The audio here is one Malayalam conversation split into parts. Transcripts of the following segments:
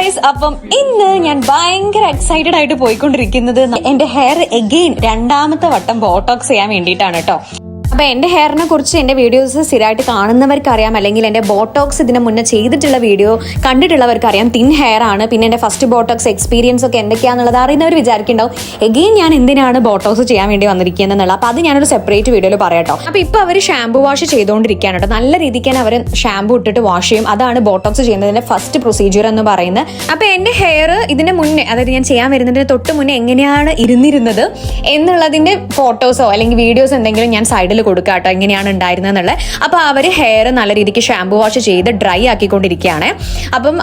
ഗൈസ്, അപ്പം ഇന്ന് ഞാൻ ഭയങ്കര എക്സൈറ്റഡ് ആയിട്ട് പോയിക്കൊണ്ടിരിക്കുന്നത് എന്റെ ഹെയർ എഗെയിൻ രണ്ടാമത്തെ വട്ടം ബോട്ടോക്സ് ചെയ്യാൻ വേണ്ടിയിട്ടാണ് കേട്ടോ. അപ്പൊ എന്റെ ഹെയറിനെ കുറിച്ച് എന്റെ വീഡിയോസ് സ്ഥിരമായിട്ട് കാണുന്നവർക്ക് അറിയാം, അല്ലെങ്കിൽ എന്റെ ബോട്ടോക്സ് ഇതിന് മുന്നേ ചെയ്തിട്ടുള്ള വീഡിയോ കണ്ടിട്ടുള്ളവർക്ക് അറിയാം. തിൻ ഹെയർ ആണ്. പിന്നെ എന്റെ ഫസ്റ്റ് ബോട്ടോക്സ് എക്സ്പീരിയൻസ് ഒക്കെ എന്തൊക്കെയാണെന്നുള്ളത് അറിയുന്നവർ വിചാരിക്കുന്നുണ്ടാവും എഗെയിൻ ഞാൻ എന്തിനാണ് ബോട്ടോക്സ് ചെയ്യാൻ വേണ്ടി വന്നിരിക്കുന്നത് എന്നുള്ളത്. അപ്പൊ അത് ഞാനൊരു സെപ്പറേറ്റ് വീഡിയോയിൽ പറയാട്ടോ. അപ്പൊ ഇപ്പൊ അവർ ഷാംപൂ വാഷ് ചെയ്തുകൊണ്ടിരിക്കുകയാണ് കേട്ടോ. നല്ല രീതിക്ക് തന്നെ അവർ ഷാംപൂ ഇട്ടിട്ട് വാഷ് ചെയ്യും. അതാണ് ബോട്ടോക്സ് ചെയ്യുന്നതിന്റെ ഫസ്റ്റ് പ്രൊസീജിയർ എന്ന് പറയുന്നത്. അപ്പൊ എന്റെ ഹെയർ ഇതിന് മുന്നേ, അതായത് ഞാൻ ചെയ്യാൻ വരുന്നതിന് തൊട്ട് മുന്നേ എങ്ങനെയാണ് ഇരുന്നിരുന്നത് എന്നുള്ളതിന്റെ ഫോട്ടോസോ അല്ലെങ്കിൽ വീഡിയോസ് എന്തെങ്കിലും ഞാൻ സൈഡിൽ കൊടുക്കാട്ടോ, എങ്ങനെയാണ് ഉണ്ടായിരുന്നത് എന്നുള്ളത്. അപ്പൊ അവര് ഹെയർ നല്ല രീതിക്ക് ഷാംപൂ വാഷ് ചെയ്ത് ഡ്രൈ ആക്കിക്കൊണ്ടിരിക്കുകയാണ്. അപ്പം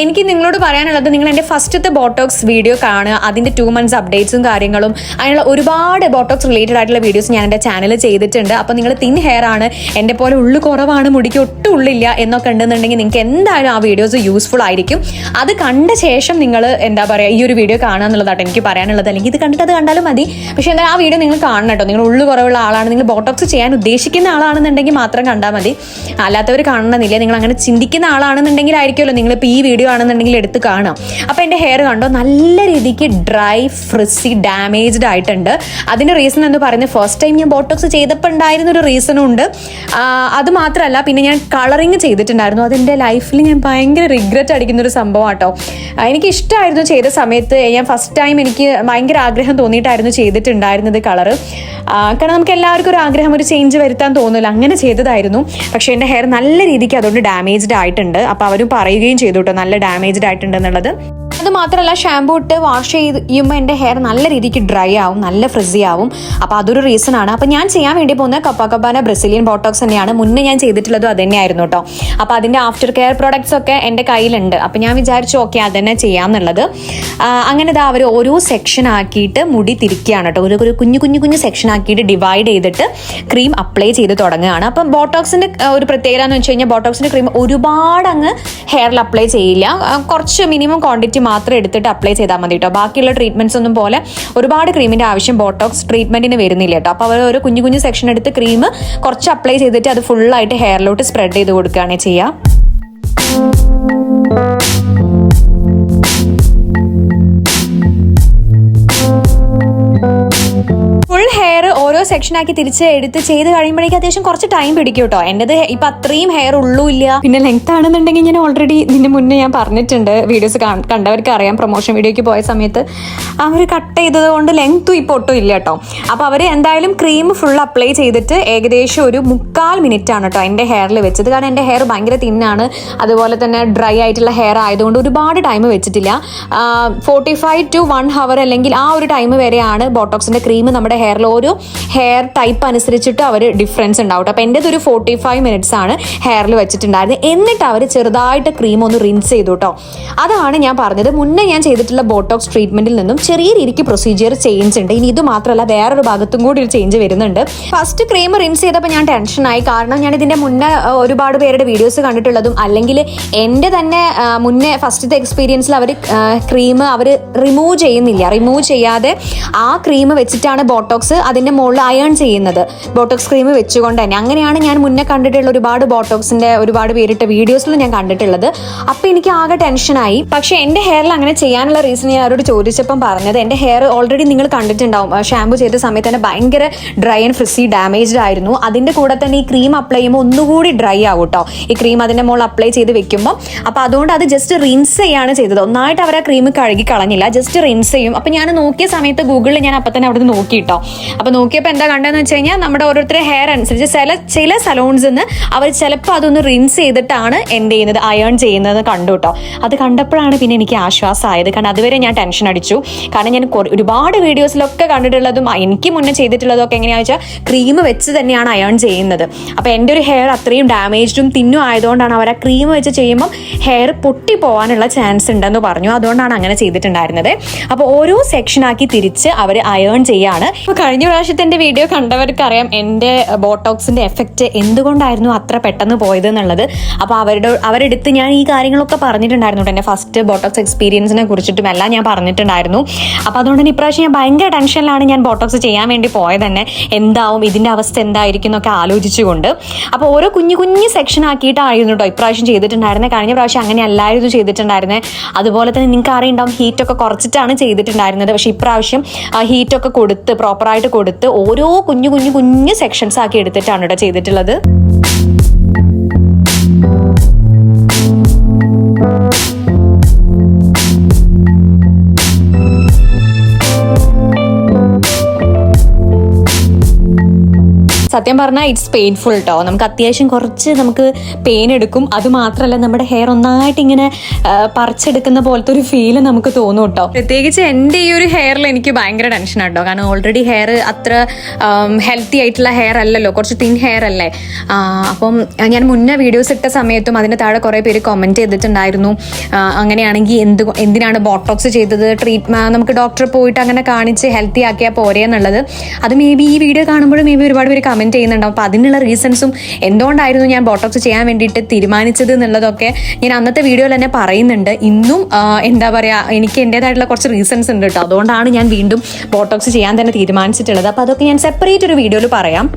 എനിക്ക് നിങ്ങളോട് പറയാനുള്ളത്, നിങ്ങൾ എന്റെ ഫസ്റ്റത്തെ ബോട്ടോക്സ് വീഡിയോ കാണുക. അതിന്റെ 2 months അപ്ഡേറ്റ്സും കാര്യങ്ങളും അതിനുള്ള ഒരുപാട് ബോട്ടോക്സ് റിലേറ്റഡ് ആയിട്ടുള്ള വീഡിയോസ് ഞാൻ എന്റെ ചാനലിൽ ചെയ്തിട്ടുണ്ട്. അപ്പൊ നിങ്ങൾ തിൻ ഹെയർ ആണ്, എന്റെ പോലെ ഉള്ളു കുറവാണ്, മുടിക്ക് ഒട്ടും ഉള്ളില്ല എന്നൊക്കെ ഉണ്ടെന്നുണ്ടെങ്കിൽ നിങ്ങൾക്ക് എന്തായാലും ആ വീഡിയോസ് യൂസ്ഫുൾ ആയിരിക്കും. അത് കണ്ട ശേഷം നിങ്ങൾ എന്താ പറയുക, ഈ ഒരു വീഡിയോ കാണുക എന്നുള്ളതാട്ടോ എനിക്ക് പറയാനുള്ളത്. അല്ലെങ്കിൽ ഇത് കണ്ടിട്ട് അത് കണ്ടാലും മതി, പക്ഷെ എന്തായാലും ആ വീഡിയോ നിങ്ങൾ കാണണം കേട്ടോ. നിങ്ങൾ ഉള്ളു കുറവുള്ള ആളാണ്, നിങ്ങൾ ബോട്ടോക്സ് ചെയ്യാൻ ഉദ്ദേശിക്കുന്ന ആളാണെന്നുണ്ടെങ്കിൽ മാത്രം കണ്ടാൽ മതി. അല്ലാത്തവർ കാണണമെന്നില്ല. നിങ്ങൾ അങ്ങനെ ചിന്തിക്കുന്ന ആളാണെന്നുണ്ടെങ്കിൽ ആയിരിക്കുമല്ലോ നിങ്ങളിപ്പോൾ ഈ വീഡിയോ ആണെന്നുണ്ടെങ്കിൽ എടുത്ത് കാണാം. അപ്പോൾ എൻ്റെ ഹെയർ കണ്ടോ നല്ല രീതിക്ക് ഡ്രൈ, ഫ്രിസി, ഡാമേജ്ഡ് ആയിട്ടുണ്ട്. അതിൻ്റെ റീസൺ എന്ന് പറയുന്നത് ഫസ്റ്റ് ടൈം ഞാൻ ബോട്ടോക്സ് ചെയ്തപ്പോൾ ഉണ്ടായിരുന്നൊരു റീസണും ഉണ്ട്. അത് മാത്രമല്ല, പിന്നെ ഞാൻ കളറിങ് ചെയ്തിട്ടുണ്ടായിരുന്നു. അതിൻ്റെ ലൈഫിൽ ഞാൻ ഭയങ്കര റിഗ്രറ്റ് അടിക്കുന്നൊരു സംഭവം കേട്ടോ. എനിക്ക് ഇഷ്ടമായിരുന്നു ചെയ്ത സമയത്ത്. ഞാൻ ഫസ്റ്റ് ടൈം എനിക്ക് ഭയങ്കര ആഗ്രഹം തോന്നിയിട്ടായിരുന്നു ചെയ്തിട്ടുണ്ടായിരുന്നത് കളറ്. കാരണം നമുക്ക് എല്ലാവർക്കും ഒരു ആഗ്രഹം, ഒരു ചേഞ്ച് വരുത്താൻ തോന്നില്ല. അങ്ങനെ ചെയ്തതായിരുന്നു. പക്ഷേ എൻ്റെ ഹെയർ നല്ല രീതിക്ക് അതുകൊണ്ട് ഡാമേജ്ഡ് ആയിട്ടുണ്ട്. അപ്പോൾ അവരും പറയുകയും ചെയ്തു കേട്ടോ നല്ല ഡാമേജ്ഡ് ആയിട്ടുണ്ട് എന്നുള്ളത്. അത് മാത്രമല്ല, ഷാംപൂ ഇട്ട് വാഷ് ചെയ്യുമ്പോൾ എൻ്റെ ഹെയർ നല്ല രീതിക്ക് ഡ്രൈ ആവും, നല്ല ഫ്രിസി ആവും. അപ്പോൾ അതൊരു റീസൺ ആണ്. അപ്പോൾ ഞാൻ ചെയ്യാൻ വേണ്ടി പോകുന്ന കപ്പാക്കബാന ബ്രസീലിയൻ ബോട്ടോക്സ് തന്നെയാണ്. മുന്നേ ഞാൻ ചെയ്തിട്ടുള്ളതും അത് തന്നെയായിരുന്നു കേട്ടോ. അപ്പോൾ അതിൻ്റെ ആഫ്റ്റർ കെയർ പ്രോഡക്ട്സ് ഒക്കെ എൻ്റെ കയ്യിലുണ്ട്. അപ്പോൾ ഞാൻ വിചാരിച്ചു ഓക്കെ അത് തന്നെ ചെയ്യാമെന്നുള്ളത്. അങ്ങനെ ഇതാ അവർ ഓരോ സെക്ഷൻ ആക്കിയിട്ട് മുടി തിരിക്കുകയാണ് കേട്ടോ. ഒരു കുഞ്ഞു സെക്ഷൻ ആക്കിയിട്ട് ഡിവൈഡ് ചെയ്തിട്ട് ക്രീം അപ്ലൈ ചെയ്ത് തുടങ്ങുകയാണ്. അപ്പം ബോട്ടോക്സിൻ്റെ ഒരു പ്രത്യേകത എന്ന് വെച്ച് കഴിഞ്ഞാൽ, ബോട്ടോക്സിൻ്റെ ക്രീം ഒരുപാട് അങ്ങ് ഹെയറിൽ അപ്ലൈ ചെയ്യില്ല. കുറച്ച് മിനിമം ക്വാണ്ടിറ്റി മാത്രം എടുത്തിട്ട് അപ്ലൈ ചെയ്താൽ മതി കേട്ടോ. ബാക്കിയുള്ള ട്രീറ്റ്മെന്റ്സ് ഒന്നും പോലെ ഒരുപാട് ക്രീമിന്റെ ആവശ്യം ബോട്ടോക്സ് ട്രീറ്റ്മെന്റിന് വരുന്നില്ല കേട്ടോ. അപ്പോൾ അവർ ഒരു കുഞ്ഞു സെക്ഷൻ എടുത്ത് ക്രീം കുറച്ച് അപ്ലൈ ചെയ്തിട്ട് അത് ഫുള്ളായിട്ട് ഹെയറിലോട്ട് സ്പ്രെഡ് ചെയ്ത് കൊടുക്കുകയാണ് ചെയ്യുക. ഫുൾ ഹെയർ ഓരോ സെക്ഷനാക്കി തിരിച്ച് എടുത്ത് ചെയ്ത് കഴിയുമ്പോഴേക്കും അത്യാവശ്യം കുറച്ച് ടൈം പിടിക്കും കേട്ടോ. എൻ്റെത് ഇപ്പം അത്രയും ഹെയർ ഉള്ളൂല്ല. പിന്നെ ലെങ്ത് ആണെന്നുണ്ടെങ്കിൽ ഞാൻ ഓൾറെഡി ഇതിന് മുന്നേ ഞാൻ പറഞ്ഞിട്ടുണ്ട്, വീഡിയോസ് കണ്ടവർക്ക് അറിയാം. പ്രൊമോഷൻ വീഡിയോയ്ക്ക് പോയ സമയത്ത് അവർ കട്ട് ചെയ്തത് കൊണ്ട് ലെങ്ത്തും ഇപ്പോൾ ഒട്ടും ഇല്ല കേട്ടോ. അപ്പോൾ അവർ എന്തായാലും ക്രീം ഫുൾ അപ്ലൈ ചെയ്തിട്ട് ഏകദേശം ഒരു 3/4 minute ആണ് കേട്ടോ എൻ്റെ ഹെയറിൽ വെച്ചത്. കാരണം എൻ്റെ ഹെയർ ഭയങ്കര തിന്നാണ്, അതുപോലെ തന്നെ ഡ്രൈ ആയിട്ടുള്ള ഹെയർ ആയതുകൊണ്ട് ഒരുപാട് ടൈം വെച്ചിട്ടില്ല. 45 to 1 hour അല്ലെങ്കിൽ ആ ഒരു ടൈം വരെയാണ് ബോട്ടോക്സിൻ്റെ ക്രീം നമ്മുടെ ഹെയറിൽ ഓരോ ഹെയർ ടൈപ്പ് അനുസരിച്ചിട്ട് അവർ ഡിഫറൻസ് ഉണ്ടാവും. അപ്പോൾ എൻ്റെ ഒരു 45 minutes ആണ് ഹെയറിൽ വെച്ചിട്ടുണ്ടായിരുന്നത്. എന്നിട്ട് അവർ ചെറുതായിട്ട് ക്രീം ഒന്ന് റിൻസ് ചെയ്തു കേട്ടോ. അതാണ് ഞാൻ പറഞ്ഞത്, മുന്നേ ഞാൻ ചെയ്തിട്ടുള്ള ബോട്ടോക്സ് ട്രീറ്റ്മെന്റിൽ നിന്നും ചെറിയ രീതിക്ക് പ്രൊസീജിയർ ചേഞ്ച് ഉണ്ട്. ഇനി ഇത് മാത്രമല്ല, വേറൊരു ഭാഗത്തും കൂടി ഒരു ചേഞ്ച് വരുന്നുണ്ട്. ഫസ്റ്റ് ക്രീം റിൻസ് ചെയ്തപ്പോൾ ഞാൻ ടെൻഷനായി. കാരണം ഞാൻ ഇതിന്റെ മുന്നേ ഒരുപാട് പേരുടെ വീഡിയോസ് കണ്ടിട്ടുള്ളതും, അല്ലെങ്കിൽ എൻ്റെ തന്നെ മുന്നേ ഫസ്റ്റത്തെ എക്സ്പീരിയൻസിൽ അവർ ക്രീം അവർ റിമൂവ് ചെയ്യുന്നില്ല. റിമൂവ് ചെയ്യാതെ ആ ക്രീം വെച്ചിട്ടാണ് ബോട്ടോക്സ് അതിന്റെ മുകളിൽ അയൺ ചെയ്യുന്നത്, ബോട്ടോക്സ് ക്രീം വെച്ചുകൊണ്ട് തന്നെ. അങ്ങനെയാണ് ഞാൻ മുന്നേ കണ്ടിട്ടുള്ള ഒരുപാട് ബോട്ടോക്സിന്റെ ഒരുപാട് പേരിട്ട വീഡിയോസിൽ ഞാൻ കണ്ടിട്ടുള്ളത്. അപ്പൊ എനിക്ക് ആകെ ടെൻഷനായി. പക്ഷെ എന്റെ ഹെയറിൽ അങ്ങനെ ചെയ്യാനുള്ള റീസൺ ഞാൻ അവരോട് ചോദിച്ചപ്പം പറഞ്ഞത്, എന്റെ ഹെയർ ഓൾറെഡി നിങ്ങൾ കണ്ടിട്ടുണ്ടാവും, ഷാമ്പു ചെയ്ത സമയത്ത് തന്നെ ഭയങ്കര ഡ്രൈ ആൻഡ് ഫ്രിസി ഡാമേജ്ഡ് ആയിരുന്നു. അതിന്റെ കൂടെ തന്നെ ഈ ക്രീം അപ്ലൈ ചെയ്യുമ്പോൾ ഒന്നുകൂടി ഡ്രൈ ആവും കേട്ടോ, ഈ ക്രീം അതിന്റെ മുകളിൽ അപ്ലൈ ചെയ്ത് വെക്കുമ്പോൾ. അപ്പൊ അതുകൊണ്ട് അത് ജസ്റ്റ് റിൻസ് ചെയ്യാണ് ചെയ്തത്. ഒന്നായിട്ട് അവർ ആ ക്രീം കഴുകി കളഞ്ഞില്ല, ജസ്റ്റ് റിൻസ് ചെയ്യും. അപ്പൊ ഞാൻ നോക്കിയ സമയത്ത് ഗൂഗിളിൽ ഞാൻ അപ്പം തന്നെ അവിടെ നിന്ന് നോക്കിയിട്ടോ. അപ്പൊ നോക്കിയപ്പോൾ എന്താ കണ്ടതെന്ന് വെച്ച് കഴിഞ്ഞാൽ, നമ്മുടെ ഓരോരുത്തരുടെ ഹെയർ അനുസരിച്ച് ചില സലൂൺസിൽ നിന്ന് അവർ ചിലപ്പോൾ അതൊന്ന് റിൻസ് ചെയ്തിട്ടാണ് എന്ത് ചെയ്യുന്നത്, അയൺ ചെയ്യുന്നത് കണ്ടു കേട്ടോ. അത് കണ്ടപ്പോഴാണ് പിന്നെ എനിക്ക് ആശ്വാസമായത്. കാരണം അതുവരെ ഞാൻ ടെൻഷൻ അടിച്ചു. കാരണം ഞാൻ ഒരുപാട് വീഡിയോസിലൊക്കെ കണ്ടിട്ടുള്ളതും എനിക്ക് മുന്നേ ചെയ്തിട്ടുള്ളതും ഒക്കെ എങ്ങനെയാണെന്ന് വെച്ചാൽ ക്രീം വെച്ച് തന്നെയാണ് അയൺ ചെയ്യുന്നത്. അപ്പോൾ എൻ്റെ ഒരു ഹെയർ അത്രയും ഡാമേജ്ഡും തിന്നും ആയതുകൊണ്ടാണ് അവർ ആ ക്രീം വെച്ച് ചെയ്യുമ്പം ഹെയർ പൊട്ടി പോകാനുള്ള ചാൻസ് ഉണ്ടെന്ന് പറഞ്ഞു. അതുകൊണ്ടാണ് അങ്ങനെ ചെയ്തിട്ടുണ്ടായിരുന്നത്. അപ്പോൾ ഓരോ സെക്ഷനാക്കി തിരിച്ച് അവർ അയൺ ചെയ്യാണ്. അപ്പോൾ കഴിഞ്ഞ പ്രാവശ്യത്തെ എൻ്റെ വീഡിയോ വീഡിയോ കണ്ടവർക്കറിയാം എൻ്റെ ബോട്ടോക്സിന്റെ എഫക്റ്റ് എന്തുകൊണ്ടായിരുന്നു അത്ര പെട്ടെന്ന് പോയത് എന്നുള്ളത്. അപ്പോൾ അവരെടുത്ത് ഞാൻ ഈ കാര്യങ്ങളൊക്കെ പറഞ്ഞിട്ടുണ്ടായിരുന്നു. എൻ്റെ ഫസ്റ്റ് ബോട്ടോക്സ് എക്സ്പീരിയൻസിനെ കുറിച്ചിട്ടും എല്ലാം ഞാൻ പറഞ്ഞിട്ടുണ്ടായിരുന്നു. അപ്പോൾ അതുകൊണ്ട് തന്നെ ഇപ്രാവശ്യം ഞാൻ ഭയങ്കര ടെൻഷനിലാണ് ഞാൻ ബോട്ടോക്സ് ചെയ്യാൻ വേണ്ടി പോയത് തന്നെ. എന്താവും, ഇതിൻ്റെ അവസ്ഥ എന്തായിരിക്കും എന്നൊക്കെ ആലോചിച്ചുകൊണ്ട്. അപ്പോൾ ഓരോ കുഞ്ഞു കുഞ്ഞു സെക്ഷൻ ആക്കിയിട്ടായിരുന്നു കേട്ടോ ഇപ്രാവശ്യം ചെയ്തിട്ടുണ്ടായിരുന്നത്. കഴിഞ്ഞ പ്രാവശ്യം അങ്ങനെ അല്ലായിരുന്നു ചെയ്തിട്ടുണ്ടായിരുന്നത്. അതുപോലെ തന്നെ നിങ്ങൾക്ക് അറിയുണ്ടാവും, ഹീറ്റൊക്കെ കുറച്ചിട്ടാണ് ചെയ്തിട്ടുണ്ടായിരുന്നത്. പക്ഷേ ഇപ്രാവശ്യം ഹീറ്റൊക്കെ കൊടുത്ത് പ്രോപ്പറായിട്ട് കൊടുത്ത് ഓരോ കുഞ്ഞു കുഞ്ഞു കുഞ്ഞു സെക്ഷൻസ് ആക്കി എടുത്തിട്ടാണ് കേട്ടോ ചെയ്തിട്ടുള്ളത്. സത്യം പറഞ്ഞാൽ ഇറ്റ്സ് പെയിൻഫുൾ കേട്ടോ. നമുക്ക് അത്യാവശ്യം കുറച്ച് നമുക്ക് പെയിൻ എടുക്കും. അതുമാത്രമല്ല നമ്മുടെ ഹെയർ ഒന്നായിട്ട് ഇങ്ങനെ പറിച്ചെടുക്കുന്ന പോലത്തെ ഒരു ഫീല് നമുക്ക് തോന്നും കേട്ടോ. പ്രത്യേകിച്ച് എൻ്റെ ഈ ഒരു ഹെയറിൽ എനിക്ക് ഭയങ്കര ടെൻഷൻ കേട്ടോ. കാരണം ഓൾറെഡി ഹെയർ അത്ര ഹെൽത്തി ആയിട്ടുള്ള ഹെയർ അല്ലല്ലോ, കുറച്ച് തിൻ ഹെയർ അല്ലേ. അപ്പം ഞാൻ മുന്നേ വീഡിയോസ് ഇട്ട സമയത്തും അതിൻ്റെ താഴെ കുറേ പേര് കമൻറ്റ് ചെയ്തിട്ടുണ്ടായിരുന്നു, അങ്ങനെയാണെങ്കിൽ എന്തിനാണ് ബോട്ടോക്സ് ചെയ്തത്, നമുക്ക് ഡോക്ടറെ പോയിട്ട് അങ്ങനെ കാണിച്ച് ഹെൽത്തി ആക്കിയാൽ പോരെ എന്നുള്ളത്. അത് മേ ബി ഈ വീഡിയോ കാണുമ്പോഴും മേ ബി ഒരുപാട് പേര് കമൻറ്റ് ചെയ്യുന്നുണ്ടാവും. അപ്പോൾ അതിനുള്ള റീസൺസും എന്തുകൊണ്ടായിരുന്നു ഞാൻ ബോട്ടോക്സ് ചെയ്യാൻ വേണ്ടിയിട്ട് തീരുമാനിച്ചത് എന്നുള്ളതൊക്കെ ഞാൻ അന്നത്തെ വീഡിയോയിൽ തന്നെ പറയുന്നുണ്ട്. ഇന്നും എന്താ പറയുക, എനിക്ക് എൻ്റേതായിട്ടുള്ള കുറച്ച് റീസൺസ് ഉണ്ട് കേട്ടോ. അതുകൊണ്ടാണ് ഞാൻ വീണ്ടും ബോട്ടോക്സ് ചെയ്യാൻ തന്നെ തീരുമാനിച്ചിട്ടുള്ളത്. അപ്പോൾ അതൊക്കെ ഞാൻ സെപ്പറേറ്റ് ഒരു വീഡിയോയിൽ പറയാം.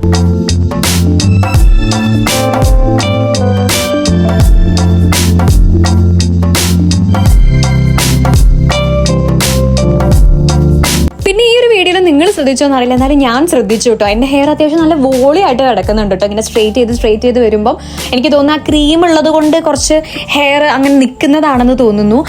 പിന്നെ ഈ ഒരു വീഡിയോയിൽ നിങ്ങൾ ശ്രദ്ധിച്ചോന്ന് അറിയില്ല, എന്നാലും ഞാൻ ശ്രദ്ധിച്ചു കേട്ടോ. എൻ്റെ ഹെയർ അത്യാവശ്യം നല്ല വോളിയായിട്ട് കിടക്കുന്നുണ്ട് കേട്ടോ. ഇങ്ങനെ സ്ട്രെയിറ്റ് ചെയ്ത് വരുമ്പോൾ എനിക്ക് തോന്നുന്നു ആ ക്രീം ഉള്ളത് കൊണ്ട് കുറച്ച് ഹെയർ അങ്ങനെ നിൽക്കുന്നതാണെന്ന് തോന്നുന്നു.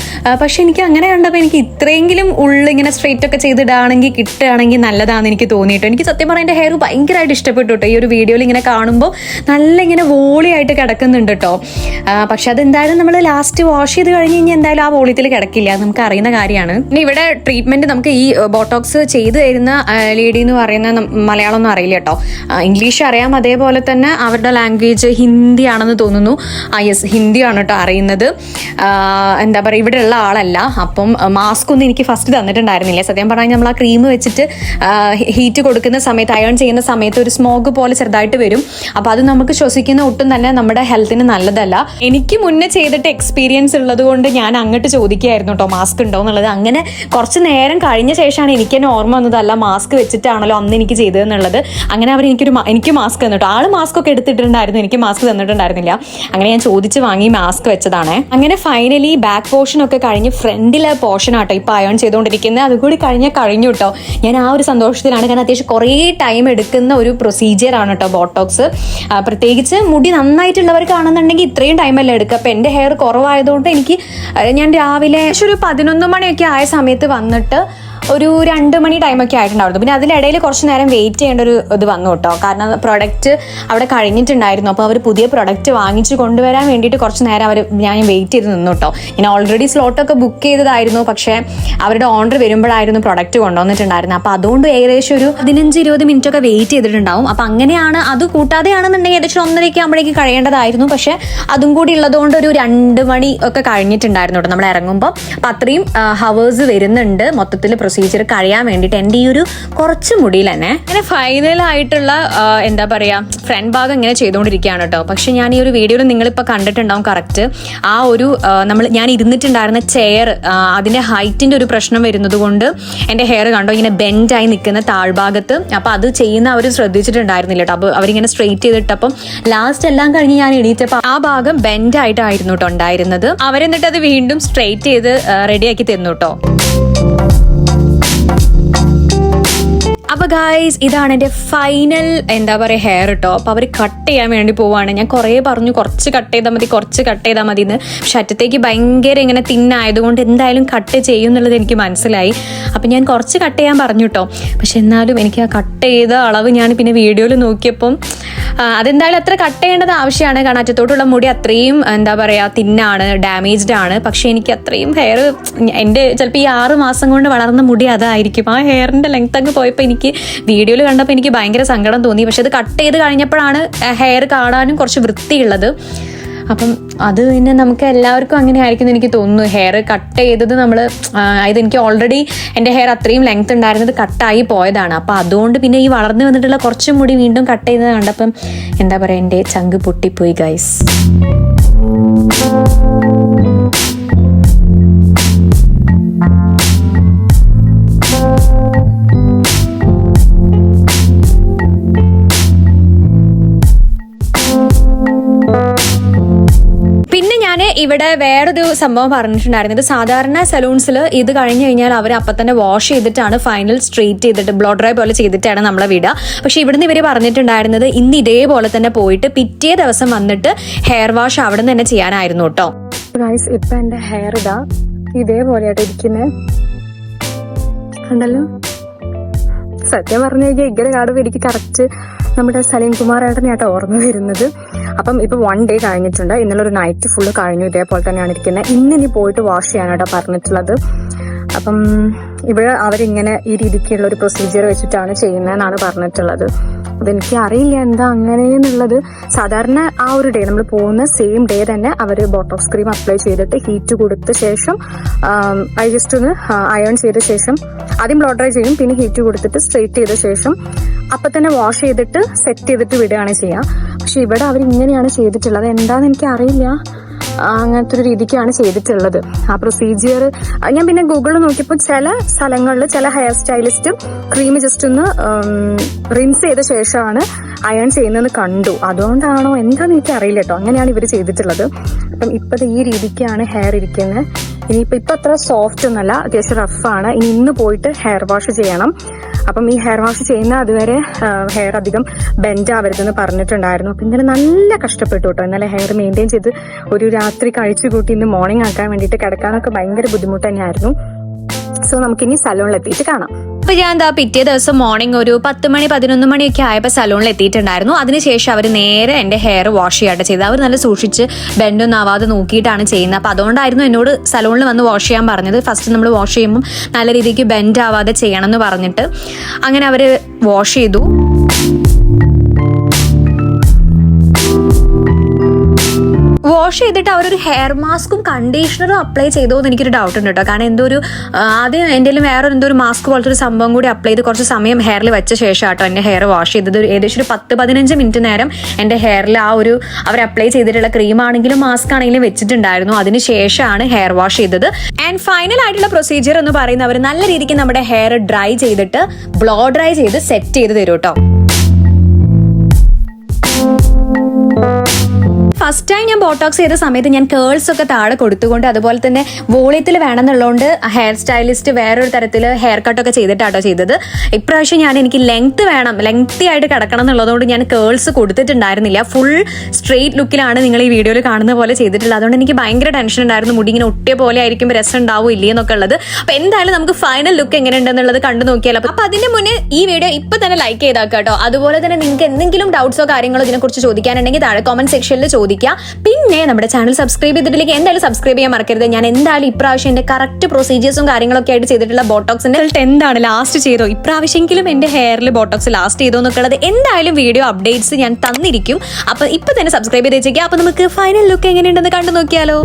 പക്ഷെ എനിക്ക് അങ്ങനെ കണ്ടപ്പോൾ എനിക്ക് ഇത്രയെങ്കിലും ഇങ്ങനെ സ്ട്രെയിറ്റ് ഒക്കെ ചെയ്തിടാണെങ്കിൽ കിട്ടുകയാണെങ്കിൽ നല്ലതാണെന്ന് എനിക്ക് തോന്നിയിട്ടു. എനിക്ക് സത്യം പറഞ്ഞാൽ എൻ്റെ ഹെയർ ഭയങ്കരമായിട്ട് ഇഷ്ടപ്പെട്ടു കേട്ടോ. ഈ ഒരു വീഡിയോയിൽ ഇങ്ങനെ കാണുമ്പോൾ നല്ല ഇങ്ങനെ വോളിയായിട്ട് കിടക്കുന്നുണ്ട് കേട്ടോ. പക്ഷെ അതെന്തായാലും നമ്മൾ ലാസ്റ്റ് വാഷ് ചെയ്ത് കഴിഞ്ഞ് കഴിഞ്ഞാൽ എന്തായാലും ആ വോളിയത്തിൽ കിടക്കില്ല, നമുക്ക് അറിയുന്ന കാര്യമാണ്. പിന്നെ ഇവിടെ ട്രീറ്റ്മെന്റ് നമുക്ക് ഈ ബോട്ടോക്സ് ചെയ്തു തരുന്ന ലേഡി എന്ന് പറയുന്ന മലയാളമൊന്നും അറിയില്ല കേട്ടോ, ഇംഗ്ലീഷ് അറിയാം. അതേപോലെ തന്നെ അവരുടെ ലാംഗ്വേജ് ഹിന്ദി ആണെന്ന് തോന്നുന്നു. യെസ്, ഹിന്ദിയാണ് കേട്ടോ അറിയുന്നത്. എന്താ പറയുക, ഇവിടെ ഉള്ള ആളല്ല. അപ്പം മാസ്ക് ഒന്നും എനിക്ക് ഫസ്റ്റ് തന്നിട്ടുണ്ടായിരുന്നില്ല. സത്യം പറഞ്ഞാൽ നമ്മൾ ആ ക്രീം വെച്ചിട്ട് ഹീറ്റ് കൊടുക്കുന്ന സമയത്ത്, അയൺ ചെയ്യുന്ന സമയത്ത് ഒരു സ്മോഗ് പോലെ ചെറുതായിട്ട് വരും. അപ്പോൾ അത് നമുക്ക് ശ്വസിക്കുന്ന ഒട്ടും തന്നെ നമ്മുടെ ഹെൽത്തിന് നല്ലതല്ല. എനിക്ക് മുന്നേ ചെയ്തിട്ട് എക്സ്പീരിയൻസ് ഉള്ളത് കൊണ്ട് ഞാൻ അങ്ങോട്ട് ചോദിക്കുകയായിരുന്നു കേട്ടോ മാസ്ക് ഉണ്ടോ എന്നുള്ളത്. അങ്ങനെ കുറച്ച് നേരം കഴിഞ്ഞ ശേഷമാണ് എനിക്ക് തന്നെ ഓർമ്മ വന്നതല്ല മാസ്ക് വെച്ചിട്ടാണല്ലോ അന്ന് എനിക്ക് ചെയ്തതെന്നുള്ളത്. അങ്ങനെ അവർ എനിക്ക് മാസ്ക് തന്നിട്ടോ. ആള് മാസ്ക് ഒക്കെ എടുത്തിട്ടുണ്ടായിരുന്നു, എനിക്ക് മാസ്ക് തന്നിട്ടുണ്ടായിരുന്നില്ല. അങ്ങനെ ഞാൻ ചോദിച്ച് വാങ്ങി മാസ്ക് വെച്ചതാണ്. അങ്ങനെ ഫൈനലി ബാക്ക് പോർഷൻ ഒക്കെ കഴിഞ്ഞ് ഫ്രണ്ടിലെ പോർഷൻ ആട്ടോ ഇപ്പൊ അയൺ ചെയ്തുകൊണ്ടിരിക്കുന്നത്. അതുകൂടി കഴിഞ്ഞു കേട്ടോ. ഞാൻ ആ ഒരു സന്തോഷത്തിലാണ്. കാരണം അത്യാവശ്യം കുറേ ടൈം എടുക്കുന്ന ഒരു പ്രൊസീജിയർ ആണ് കേട്ടോ ബോട്ടോക്സ്. പ്രത്യേകിച്ച് മുടി നന്നായിട്ടുള്ളവർക്കാണെന്നുണ്ടെങ്കിൽ ഇത്രയും ടൈമല്ലേ എടുക്കുക. അപ്പം എൻ്റെ ഹെയർ കുറവായതുകൊണ്ട് ഞാൻ രാവിലെ ഒരു 11 മണിയൊക്കെ ആയ സമയത്ത് വന്നിട്ട് ഒരു 2 മണി ടൈമൊക്കെ ആയിട്ടുണ്ടായിരുന്നു. പിന്നെ അതിലിടയിൽ കുറച്ച് നേരം വെയിറ്റ് ചെയ്യേണ്ട ഒരു ഇത് വന്നു കേട്ടോ. കാരണം പ്രൊഡക്റ്റ് അവിടെ കഴിഞ്ഞിട്ടുണ്ടായിരുന്നു. അപ്പോൾ അവർ പുതിയ പ്രൊഡക്റ്റ് വാങ്ങിച്ച് കൊണ്ടുവരാൻ വേണ്ടിയിട്ട് കുറച്ച് നേരം ഞാൻ വെയിറ്റ് ചെയ്ത് നിന്നു കേട്ടോ. ഞാൻ ഓൾറെഡി സ്ലോട്ടൊക്കെ ബുക്ക് ചെയ്തതായിരുന്നു. പക്ഷേ അവരുടെ ഓർഡർ വരുമ്പോഴായിരുന്നു പ്രൊഡക്റ്റ് കൊണ്ടുവന്നിട്ടുണ്ടായിരുന്നത്. അപ്പോൾ അതുകൊണ്ട് ഏകദേശം ഒരു 15-20 മിനിറ്റ് ഒക്കെ വെയിറ്റ് ചെയ്തിട്ടുണ്ടാവും. അപ്പോൾ അങ്ങനെയാണ്. അത് കൂട്ടാതെയാണെന്നുണ്ടെങ്കിൽ ഏകദേശം 1:30 ആകുമ്പോഴേക്ക് കഴിയേണ്ടതായിരുന്നു. പക്ഷേ അതും കൂടി ഉള്ളതുകൊണ്ട് ഒരു 2 മണി ഒക്കെ കഴിഞ്ഞിട്ടുണ്ടായിരുന്നു കേട്ടോ നമ്മൾ ഇറങ്ങുമ്പോൾ. അപ്പം അത്രയും ഹവേഴ്സ് വരുന്നുണ്ട് മൊത്തത്തിൽ പ്രൊസീജിയർ കഴിയാൻ വേണ്ടിയിട്ട് എൻ്റെ ഈ ഒരു കുറച്ച് മുടിയിൽ തന്നെ. അങ്ങനെ ഫൈനലായിട്ടുള്ള എന്താ പറയുക ഫ്രണ്ട് ഭാഗം ഇങ്ങനെ ചെയ്തുകൊണ്ടിരിക്കുകയാണ് കേട്ടോ. പക്ഷെ ഞാൻ ഈ ഒരു വീഡിയോയിൽ നിങ്ങളിപ്പോൾ കണ്ടിട്ടുണ്ടാവും കറക്റ്റ് ആ ഒരു ഞാൻ ഇരുന്നിട്ടുണ്ടായിരുന്ന ചെയർ, അതിൻ്റെ ഹൈറ്റിൻ്റെ ഒരു പ്രശ്നം വരുന്നത് കൊണ്ട് എൻ്റെ ഹെയർ കണ്ടോ ഇങ്ങനെ ബെൻഡായി നിൽക്കുന്ന താഴ്ഭാഗത്ത്. അപ്പോൾ അത് ചെയ്യുന്ന അവർ ശ്രദ്ധിച്ചിട്ടുണ്ടായിരുന്നില്ല കേട്ടോ. അപ്പോൾ അവരിങ്ങനെ സ്ട്രെയിറ്റ് ചെയ്തിട്ടപ്പം ലാസ്റ്റ് എല്ലാം കഴിഞ്ഞ് ഞാൻ എണീറ്റപ്പോൾ ആ ഭാഗം ബെൻഡായിട്ടായിരുന്നു കേട്ടോ ഉണ്ടായിരുന്നത്. അവരെന്നിട്ട് അത് വീണ്ടും സ്ട്രെയിറ്റ് ചെയ്ത് റെഡിയാക്കി തന്നു കേട്ടോ. അപ്പോൾ ഗായ്സ് ഇതാണ് എൻ്റെ ഫൈനൽ എന്താ പറയുക ഹെയർ കേട്ടോ. അപ്പോൾ അവർ കട്ട് ചെയ്യാൻ വേണ്ടി പോവാണ്. ഞാൻ കുറേ പറഞ്ഞു കുറച്ച് കട്ട് ചെയ്താൽ മതി എന്ന്. പക്ഷെ അറ്റത്തേക്ക് ഭയങ്കര ഇങ്ങനെ തിന്നായതുകൊണ്ട് എന്തായാലും കട്ട് ചെയ്യും എന്നുള്ളത് എനിക്ക് മനസ്സിലായി. അപ്പം ഞാൻ കുറച്ച് കട്ട് ചെയ്യാൻ പറഞ്ഞു കേട്ടോ. പക്ഷെ എന്നാലും എനിക്ക് ആ കട്ട് ചെയ്ത അളവ് ഞാൻ പിന്നെ വീഡിയോയിൽ നോക്കിയപ്പം അതെന്തായാലും അത്ര കട്ട് ചെയ്യേണ്ടത് ആവശ്യമാണ്. കാരണം അറ്റത്തോട്ടുള്ള മുടി അത്രയും എന്താ പറയുക തിന്നാണ്, ഡാമേജ്ഡ് ആണ്. പക്ഷെ എനിക്ക് അത്രയും ഹെയർ എൻ്റെ ചിലപ്പോൾ ഈ 6 മാസം കൊണ്ട് വളർന്ന മുടി അതായിരിക്കും. ആ ഹെയറിൻ്റെ ലെങ്ത് അങ്ങ് പോയപ്പോൾ എനിക്ക് വീഡിയോയിൽ കണ്ടപ്പോൾ എനിക്ക് ഭയങ്കര സങ്കടം തോന്നി. പക്ഷെ അത് കട്ട് ചെയ്ത് കഴിഞ്ഞപ്പോഴാണ് ഹെയർ കാണാനും കുറച്ച് വൃത്തിയുള്ളത്. അപ്പം അത് പിന്നെ നമുക്ക് എല്ലാവർക്കും അങ്ങനെ ആയിരിക്കും എനിക്ക് തോന്നുന്നു. ഹെയർ കട്ട് ചെയ്തത് നമ്മൾ ഇതെനിക്ക് ഓൾറെഡി എൻ്റെ ഹെയർ അത്രയും ലെങ്ത് ഉണ്ടായിരുന്നത് കട്ടായി പോയതാണ്. അപ്പം അതുകൊണ്ട് പിന്നെ ഈ വളർന്നു വന്നിട്ടുള്ള കുറച്ചും കൂടി വീണ്ടും കട്ട് ചെയ്തത് കണ്ടപ്പം എന്താ പറയുക, എൻ്റെ ചങ്ക് പൊട്ടിപ്പോയി ഗൈസ്. പിന്നെ ഞാൻ ഇവിടെ വേറൊരു സംഭവം പറഞ്ഞിട്ടുണ്ടായിരുന്നത്, സാധാരണ സലൂൺസിൽ ഇത് കഴിഞ്ഞ് കഴിഞ്ഞാൽ അവർ അപ്പം തന്നെ വാഷ് ചെയ്തിട്ടാണ് ഫൈനൽ സ്ട്രെയിറ്റ് ചെയ്തിട്ട് ബ്ലോ ഡ്രൈ പോലെ ചെയ്തിട്ടാണ് നമ്മളെ വിടുക. പക്ഷെ ഇവിടുന്ന് ഇവർ പറഞ്ഞിട്ടുണ്ടായിരുന്നത് ഇന്ന് ഇതേപോലെ തന്നെ പോയിട്ട് പിറ്റേ ദിവസം വന്നിട്ട് ഹെയർ വാഷ് അവിടെ നിന്ന് തന്നെ ചെയ്യാനായിരുന്നു കേട്ടോ. ഗൈസ്, ഇപ്പം എൻ്റെ ഹെയർ ഇതാ ഇതേപോലെയായിട്ട് ഇരിക്കുന്നത് കണ്ടല്ലോ. സത്യം പറഞ്ഞു കഴിഞ്ഞാൽ ഇങ്ങനെ കാണുമ്പോൾ എനിക്ക് കറക്റ്റ് നമ്മുടെ സലീം കുമാർ ഏട്ടനെയാട്ടോ ഓർമ്മ വരുന്നത്. അപ്പം ഇപ്പം 1 ഡേ കഴിഞ്ഞിട്ടുണ്ട്. ഇന്നലെ ഒരു നൈറ്റ് ഫുള്ള് കഴിഞ്ഞു. ഇതേപോലെ തന്നെയാണ് ഇരിക്കുന്നത്. ഇന്നിനി പോയിട്ട് വാഷ് ചെയ്യാനാട്ടോ പറഞ്ഞിട്ടുള്ളത്. അപ്പം ഇവിടെ അവരിങ്ങനെ ഈ രീതിക്കുള്ള ഒരു പ്രൊസീജിയർ വെച്ചിട്ടാണ് ചെയ്യുന്നതെന്നാണ് പറഞ്ഞിട്ടുള്ളത്. അതെനിക്ക് അറിയില്ല എന്താ അങ്ങനെയെന്നുള്ളത്. സാധാരണ ആ ഒരു ഡേ നമ്മൾ പോകുന്ന സെയിം ഡേ തന്നെ അവർ ബോട്ടോക്സ് ക്രീം അപ്ലൈ ചെയ്തിട്ട് ഹീറ്റ് കൊടുത്ത ശേഷം ജസ്റ്റ് ഒന്ന് അയൺ ചെയ്ത ശേഷം ആദ്യം ബ്ലോ ഡ്രൈ ചെയ്യും, പിന്നെ ഹീറ്റ് കൊടുത്തിട്ട് സ്ട്രെയിറ്റ് ചെയ്ത ശേഷം അപ്പം തന്നെ വാഷ് ചെയ്തിട്ട് സെറ്റ് ചെയ്തിട്ട് വിടുകയാണ് ചെയ്യുക. പക്ഷെ ഇവിടെ അവർ ഇങ്ങനെയാണ് ചെയ്തിട്ടുള്ളത്. എന്താണെന്ന് എനിക്ക് അറിയില്ല. അങ്ങനത്തെ ഒരു രീതിക്കാണ് ചെയ്തിട്ടുള്ളത് ആ പ്രൊസീജിയർ. ഞാൻ പിന്നെ ഗൂഗിളിൽ നോക്കിയപ്പോൾ ചില സ്ഥലങ്ങളിൽ ചില ഹെയർ സ്റ്റൈലിസ്റ്റ് ക്രീം ജസ്റ്റ് ഒന്ന് റിൻസ് ചെയ്ത ശേഷമാണ് അയൺ ചെയ്യുന്നതെന്ന് കണ്ടു. അതുകൊണ്ടാണോ എന്താണെന്ന് എനിക്ക് അറിയില്ല കേട്ടോ. അങ്ങനെയാണ് ഇവർ ചെയ്തിട്ടുള്ളത്. അപ്പം ഇപ്പോഴത്തെ ഈ രീതിക്കാണ് ഹെയർ ഇരിക്കുന്നത്. ഇപ്പം അത്ര സോഫ്റ്റ് ഒന്നല്ല, അത്യാവശ്യം റഫാണ്. ഇന്ന് പോയിട്ട് ഹെയർ വാഷ് ചെയ്യണം. അപ്പം ഈ ഹെയർ വാഷ് ചെയ്യുന്ന അതുവരെ ഹെയർ അധികം ബെൻഡ് ആവരുതെന്ന് പറഞ്ഞിട്ടുണ്ടായിരുന്നു. അപ്പം ഇന്നലെ നല്ല കഷ്ടപ്പെട്ടു കേട്ടോ. ഇന്നലെ ഹെയർ മെയിൻറ്റെയിൻ ചെയ്ത് ഒരു രാത്രി കഴിച്ചു കൂട്ടി ഇന്ന് മോർണിംഗ് ആക്കാൻ വേണ്ടിയിട്ട് കിടക്കാനൊക്കെ ഭയങ്കര ബുദ്ധിമുട്ട് തന്നെയായിരുന്നു. സോ നമുക്കിനി സലൂണിൽ എത്തിയിട്ട് കാണാം. അപ്പൊ ഞാൻ എന്താ പിറ്റേ ദിവസം മോർണിംഗ് ഒരു 10 മണി 11 മണിയൊക്കെ ആയപ്പോൾ സലൂണിൽ എത്തിയിട്ടുണ്ടായിരുന്നു. അതിനുശേഷം അവർ നേരെ എൻ്റെ ഹെയർ വാഷ് ചെയ്യാട്ട് ചെയ്തത്. അവർ നല്ല സൂക്ഷിച്ച് ബെൻഡൊന്നും ആവാതെ നോക്കിയിട്ടാണ് ചെയ്യുന്നത്. അപ്പൊ അതുകൊണ്ടായിരുന്നു എന്നോട് സലൂണിൽ വന്ന് വാഷ് ചെയ്യാൻ പറഞ്ഞത്. ഫസ്റ്റ് നമ്മൾ വാഷ് ചെയ്യുമ്പോൾ നല്ല രീതിക്ക് ബെൻഡ് ആവാതെ ചെയ്യണം എന്ന് പറഞ്ഞിട്ട് അങ്ങനെ അവർ വാഷ് ചെയ്തു. വാഷ് ചെയ്തിട്ട് അവരൊരു ഹെയർ മാസ്കും കണ്ടീഷണറും അപ്ലൈ ചെയ്തോ എന്ന് എനിക്കൊരു ഡൗട്ട് ഉണ്ട് കേട്ടോ. കാരണം എന്തോ ഒരു ആദ്യം എൻ്റെ വേറൊരു ഒരു മാസ്ക് പോലത്തെ ഒരു സംഭവം കൂടി അപ്ലൈ ചെയ്ത് കുറച്ച് സമയം ഹെയറിൽ വെച്ച ശേഷം കേട്ടോ എൻ്റെ ഹെയർ വാഷ് ചെയ്തത്. ഏകദേശം ഒരു 10-15 മിനിറ്റ് നേരം എൻ്റെ ഹെയറിൽ ആ ഒരു അവർ അപ്ലൈ ചെയ്തിട്ടുള്ള ക്രീം ആണെങ്കിലും മാസ്ക് ആണെങ്കിലും വെച്ചിട്ടുണ്ടായിരുന്നു. അതിന് ശേഷമാണ് ഹെയർ വാഷ് ചെയ്തത്. ആൻഡ് ഫൈനൽ ആയിട്ടുള്ള പ്രൊസീജിയർ എന്ന് പറയുന്നത് അവർ നല്ല രീതിക്ക് നമ്മുടെ ഹെയർ ഡ്രൈ ചെയ്തിട്ട് ബ്ലോ ഡ്രൈ ചെയ്ത് സെറ്റ് ചെയ്ത് തരും കേട്ടോ. ഫസ്റ്റ് ടൈം ഞാൻ ബോട്ടോക്സ് ചെയ്ത സമയത്ത് ഞാൻ കേൾസ് ഒക്കെ താഴെ കൊടുത്തുകൊണ്ട് അതുപോലെ തന്നെ വോളിയത്തിൽ വേണമെന്നുള്ളതുകൊണ്ട് ഹെയർ സ്റ്റൈലിസ്റ്റ് വേറൊരു തരത്തിൽ ഹെയർ കട്ടൊക്കെ ചെയ്തിട്ടാട്ടോ ചെയ്തത്. ഇപ്രാവശ്യം എനിക്ക് ലെങ്ത് വേണം, ലെങ്തി ആയിട്ട് കിടക്കണം എന്നുള്ളതുകൊണ്ട് ഞാൻ കേൾസ് കൊടുത്തിട്ടുണ്ടായിരുന്നില്ല. ഫുൾ സ്ട്രെയിറ്റ് ലുക്കിലാണ് നിങ്ങൾ ഈ വീഡിയോയിൽ കാണുന്ന പോലെ ചെയ്തിട്ടുള്ളത്. അതുകൊണ്ട് എനിക്ക് ഭയങ്കര ടെൻഷൻ ഉണ്ടായിരുന്നു. മുടി ഇങ്ങനെ ഒട്ടിയ പോലെ ആയിരിക്കും രസം ഉണ്ടാവും ഇല്ലയെന്നൊക്കെ ഉള്ളത്. അപ്പൊ എന്തായാലും നമുക്ക് ഫൈനൽ ലുക്ക് എങ്ങനെയുണ്ടെന്നുള്ളത് കണ്ടു നോക്കിയാലോ. അപ്പൊ അതിന് മുന്നേ ഈ വീഡിയോ ഇപ്പൊ തന്നെ ലൈക്ക് ചെയ്താക്കാം കേട്ടോ. അതുപോലെ തന്നെ നിങ്ങൾക്ക് എന്തെങ്കിലും ഡൗട്ട്സോ കാര്യങ്ങളോ ഇതിനെക്കുറിച്ച് ചോദിക്കാനുണ്ടെങ്കിൽ താഴെ കമന്റ് സെക്ഷനിൽ ചോദിക്കാം. പിന്നെ നമ്മുടെ ചാനൽ സബ്സ്ക്രൈബ് ചെയ്തിട്ടില്ലെങ്കിൽ എന്തായാലും സബ്സ്ക്രൈബ് ചെയ്യാൻ മറക്കരുത്. ഞാൻ എന്തായാലും ഇപ്രാവശ്യം എന്റെ കറക്റ്റ് പ്രൊസീജിയേഴ്സും കാര്യങ്ങളൊക്കെ ആയിട്ട് ചെയ്തിട്ടുള്ള ബോട്ടോക്സിന്റെ എന്താണ് ലാസ്റ്റ് ചെയ്തോ, ഇപ്രാവശ്യമെങ്കിലും എന്റെ ഹെയറിൽ ബോട്ടോക്സ് ലാസ്റ്റ് ചെയ്തോ എന്നൊക്കെ ഉള്ളത് എന്തായാലും വീഡിയോ അപ്ഡേറ്റ്സ് ഞാൻ തന്നിരിക്കും. അപ്പൊ ഇപ്പൊ തന്നെ സബ്സ്ക്രൈബ് ചെയ്ത് വെച്ചേക്കാം. അപ്പൊ നമുക്ക് ഫൈനൽ ലുക്ക് എങ്ങനെയുണ്ടെന്ന് കണ്ടു നോക്കിയാലോ.